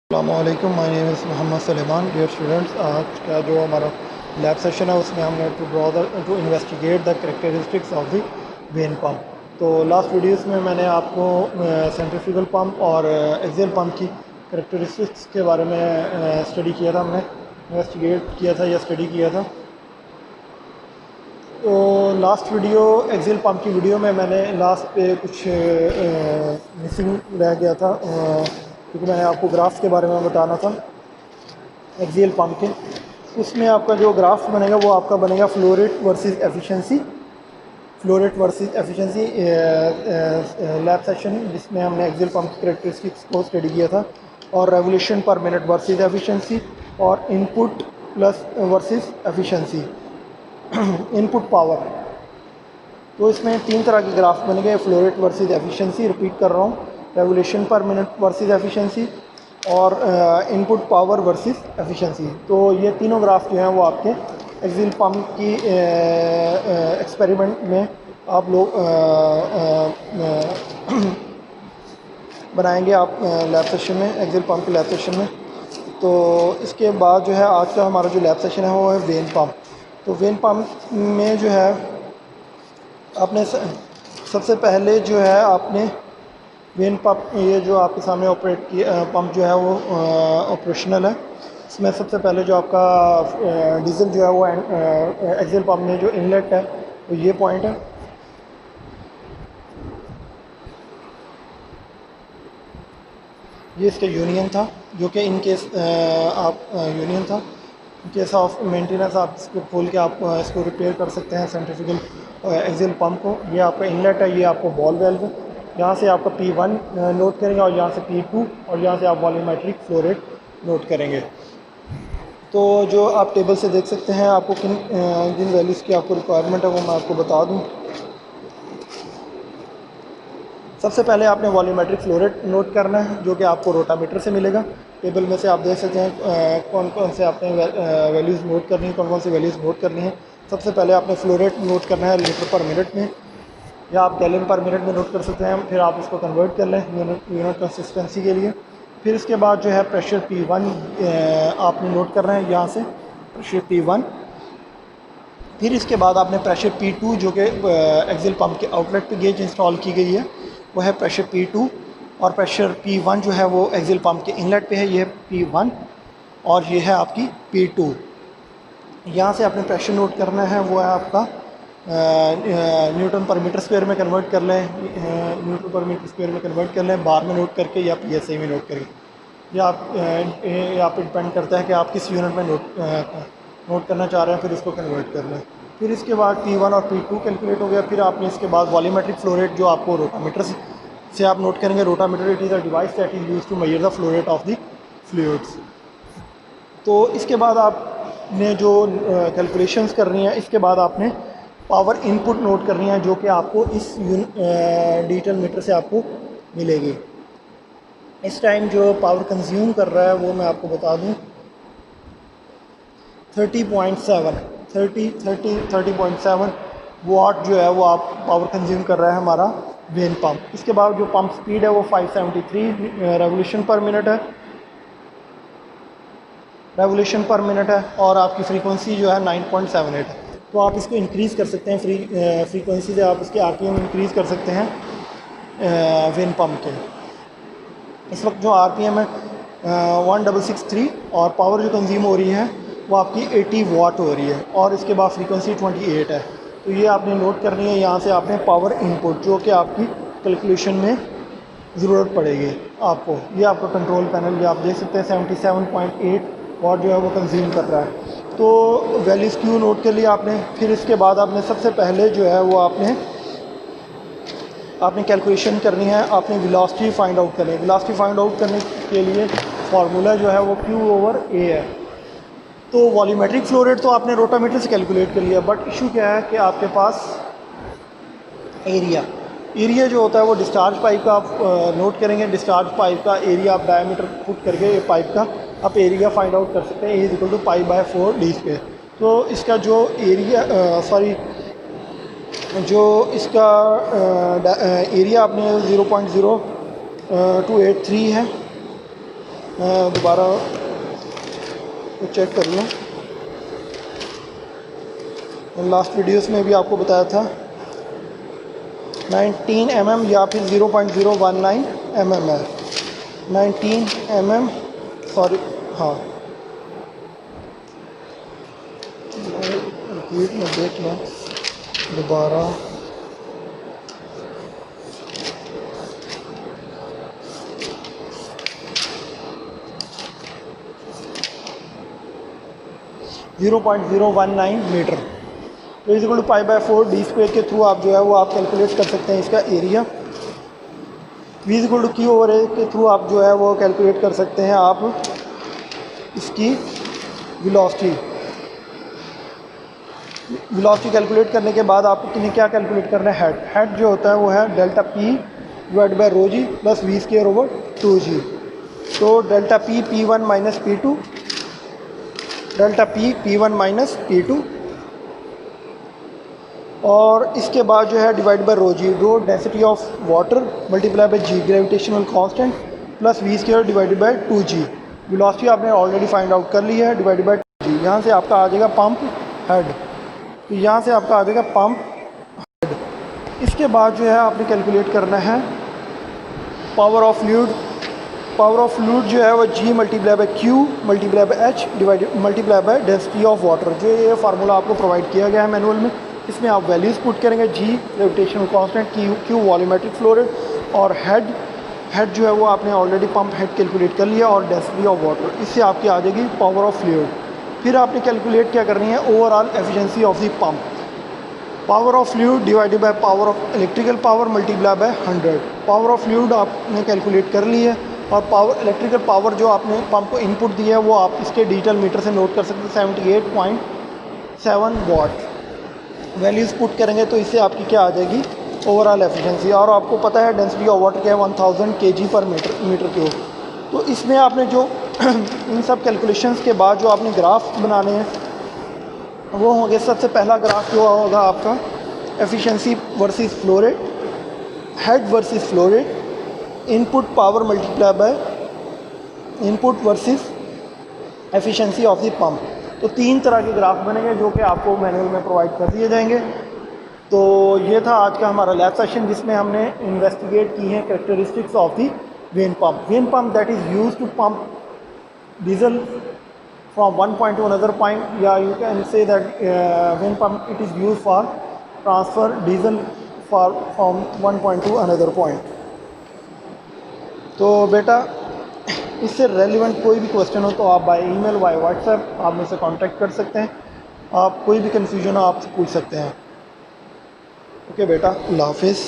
अस्सलामुअलैकुम, my name is Mohammad Suleman. Dear students, आज का जो हमारा लैब सेशन है उसमें हमने to investigate the characteristics of the vane pump. तो लास्ट वीडियोस में मैंने आपको सेंट्रीफ्यूगल पंप और एक्सियल पंप की कैरेक्टरिस्टिक्स के बारे में स्टडी किया था, हमने इन्वेस्टिगेट किया था या स्टडी किया था। तो लास्ट वीडियो एक्सियल पंप की वीडियो में मैंने लास्ट पे कुछ मिसिंग रह गया था, क्योंकि मैंने आपको ग्राफ्स के बारे में बताना था एक्सियल पंप के। उसमें आपका जो ग्राफ बनेगा वो आपका बनेगा flow rate versus efficiency. Flow rate versus efficiency lab session जिसमें हमने एक्सियल पंप की कैरेक्टरिस्टिक्स को स्टडी किया था, और revolution per minute versus efficiency, और input plus versus efficiency, input power. तो इसमें तीन तरह के ग्राफ बनेंगे, flow rate versus efficiency, repeat कर रहा हूँ, revolution per minute versus efficiency, और इनपुट पावर वर्सेस एफिशिएंसी। तो ये तीनों ग्राफ जो हैं वो आपके एक्सियल पंप की एक्सपेरिमेंट में आप लोग बनाएंगे आप लैब सेशन में, एक्सियल पंप के लैब सेशन में। तो इसके बाद जो है आज का हमारा जो लैब सेशन है वो है वेन पंप। तो वेन पंप में जो है आपने सबसे पहले जो है आपने वेन पंप, ये जो आपके सामने ऑपरेट किया पंप जो है वो ऑपरेशनल है। इसमें सबसे पहले जो आपका डीजल जो है वो एक्सियल पंप में जो इनलेट है वो ये पॉइंट है। ये इसका यूनियन था, जो कि इन केस आप यूनियन था, इन केस ऑफ मेंटेनेंस आप इसको खोल के आप इसको रिपेयर कर सकते हैं सेंट्रीफ्यूगल एक्सियल पंप को। ये आपका इनलेट है, ये आपको बॉल वेल्व है। यहाँ से आपका P1 नोट करेंगे, और यहाँ से P2, और यहाँ से आप वॉल्यूमेट्रिक फ्लो रेट नोट करेंगे। तो जो आप टेबल से देख सकते हैं, आपको जिन वैल्यूज़ की आपको रिक्वायरमेंट है वो मैं आपको बता दूँ। सबसे पहले आपने वॉल्यूमेट्रिक फ्लो रेट नोट करना है, जो कि आपको रोटामीटर से मिलेगा। टेबल में से आप देख सकते हैं कौन कौन से आपने वैल्यूज़ नोट करनी है, कौन कौन सी वैल्यूज़ नोट करनी है। सबसे पहले आपने फ्लो रेट नोट करना है लीटर पर मिनट में, या आप गैलन पर मिनट में नोट कर सकते हैं। फिर आप इसको कन्वर्ट कर लें यूनिट कंसिस्टेंसी के लिए। फिर इसके बाद जो है प्रेशर P1 आपने नोट करना है, यहाँ से प्रेशर P1। फिर इसके बाद आपने प्रेशर P2, जो कि एक्सियल पंप के आउटलेट पे गेज इंस्टॉल की गई है, वो है प्रेशर P2। और प्रेशर P1 जो है वो एक्सियल पंप के इनलेट पे है, ये है P1, और ये है आपकी P2। यहाँ से आपने प्रेशर नोट करना है, वो है आपका न्यूटन पर मीटर स्क्वायर में कन्वर्ट कर लें, न्यूटन पर मीटर स्क्वायर में कन्वर्ट कर लें, बार में नोट करके या PSI में नोट करके। या आप पे डिपेंड करता है कि आप किस यूनिट में नोट करना चाह रहे हैं, फिर उसको कन्वर्ट कर लें। फिर इसके बाद P1 और P2 कैलकुलेट हो गया। फिर आपने इसके बाद वॉल्यूमेट्रिक फ्लो रेट जो आपको रोटामीटर से आप नोट करेंगे। Rotameter it is a device that is used to measure the flow rate of the fluids. तो इसके बाद आपने जो कैलकुलेशंस करनी है, इसके बाद आपने पावर इनपुट नोट करनी है, जो कि आपको इस डिजिटल मीटर से आपको मिलेगी। इस टाइम जो पावर कंज्यूम कर रहा है वो मैं आपको बता दूं 30.7 वाट जो है वो आप पावर कंज्यूम कर रहा है हमारा वेन पंप। इसके बाद जो पंप स्पीड है वो 573 रेवोल्यूशन पर मिनट है, रेवोल्यूशन पर मिनट है। और आपकी फ्रीक्वेंसी जो है 9.78 है। तो आप इसको इंक्रीज़ कर सकते हैं, फ्रीक्वेंसी से आप इसके RPM इंक्रीज़ कर सकते हैं वेन पंप के। इस वक्त जो RPM है 1663, और पावर जो कंज्यूम हो रही है वो आपकी 80 वाट हो रही है, और इसके बाद फ्रीक्वेंसी 28 है। तो ये आपने नोट करनी है। यहाँ से आपने पावर इनपुट, जो कि आपकी कैलकुलेशन में ज़रूरत पड़ेगी आपको, ये आपका कंट्रोल पैनल, ये आप देख सकते हैं 77.8 वाट जो है वो कंज्यूम कर रहा है। तो वैल्यूज़ क्यों नोट कर लिया आपने। फिर इसके बाद आपने सबसे पहले जो है वो आपने कैलकुलेशन करनी है, आपने वेलोसिटी फाइंड आउट करनी है। वेलोसिटी फाइंड आउट करने के लिए फार्मूला जो है वो Q/A है। तो वॉल्यूमेट्रिक फ्लो रेट तो आपने रोटामीटर से कैलकुलेट कर लिया, बट इशू क्या है कि आपके पास एरिया जो होता है वो डिस्चार्ज पाइप का आप नोट करेंगे। डिस्चार्ज पाइप का एरिया आप डायमीटर पुट करके पाइप का आप एरिया फाइंड आउट कर सकते हैं, A = π/4d²। तो इसका जो एरिया जो इसका एरिया आपने 0.0283 है, मैं दोबारा चेक कर लूँ। लास्ट वीडियोस में भी आपको बताया था 19 mm या फिर 0.019 mm है। 19 mm, सॉरी, हाँ, रिपीट में देख लें दोबारा। ज़ीरो 0.019 मीटर, तो is equal to pi by 4 D square के थ्रू आप जो है वो आप कैलकुलेट कर सकते हैं इसका area. V is equal to Q over A के थ्रू आप जो है वो कैलकुलेट कर सकते हैं आप इसकी वेलोसिटी। वेलोसिटी कैलकुलेट करने के बाद आपको किन्हें क्या कैलकुलेट करना है, हेड जो होता है वो है delta P divide by rho G plus V square over 2g। तो delta P P1 minus P2, delta P P1 minus P2, और इसके बाद जो है divide by rho G, rho density of water multiply by G gravitational constant plus V square divided by 2g। Velocity आपने already find out कर ली है, divided by 2g। यहाँ से आपका आ जाएगा पंप हेड, तो यहाँ से आपका आ जाएगा पंप हेड। इसके बाद जो है आपने कैलकुलेट करना है power of fluid. Power of fluid जो है वो G multiply by Q multiply by H divide multiply by density of water. जो ये फार्मूला आपको प्रोवाइड किया गया है मैनुअल में, इसमें आप वैल्यूज़ पुट करेंगे, G gravitational constant, Q volumetric flow rate, और हेड जो है वो आपने ऑलरेडी पंप हेड कैलकुलेट कर लिया, और डेंसिटी ऑफ वाटर। इससे आपकी आ जाएगी पावर ऑफ फ्लूइड। फिर आपने कैलकुलेट क्या करनी है, overall efficiency of the pump. Power of fluid divided by power of electrical power multiply by 100। Power of fluid आपने कैलकुलेट कर ली है, और पावर इलेक्ट्रिकल पावर जो आपने पंप को इनपुट दिया है वो आप इसके डिजिटल मीटर से नोट कर सकते हैं, 78.7 वाट। वैल्यूज़ पुट करेंगे तो इससे आपकी क्या आ जाएगी, ओवरऑल एफिशिएंसी। और आपको पता है डेंसिटी ऑफ वाटर क्या है, 1000 kg पर मीटर क्यूब। तो इसमें आपने जो इन सब कैलकुलेशंस के बाद जो आपने ग्राफ बनाने हैं वो होंगे, सबसे पहला ग्राफ जो होगा आपका efficiency versus flow rate, head versus flow rate, input power multiply by input versus efficiency of the pump. तो 3 तरह के ग्राफ बनेंगे जो कि आपको मैनुअल में प्रोवाइड कर दिए जाएंगे। तो ये था आज का हमारा लैब सेशन, जिसमें हमने इन्वेस्टिगेट की हैं characteristics of the vane pump. Vane pump that is use to pump diesel from one point to another point, yeah, you can say that when pump it is used for transfer diesel from one point to another point। तो बेटा इससे relevant कोई भी question हो तो आप by email by WhatsApp आप मुझसे कांटेक्ट कर सकते हैं। आप कोई भी कन्फ्यूजन हो आपसे पूछ सकते हैं। ओके बेटा, अल्लाह हाफिज़।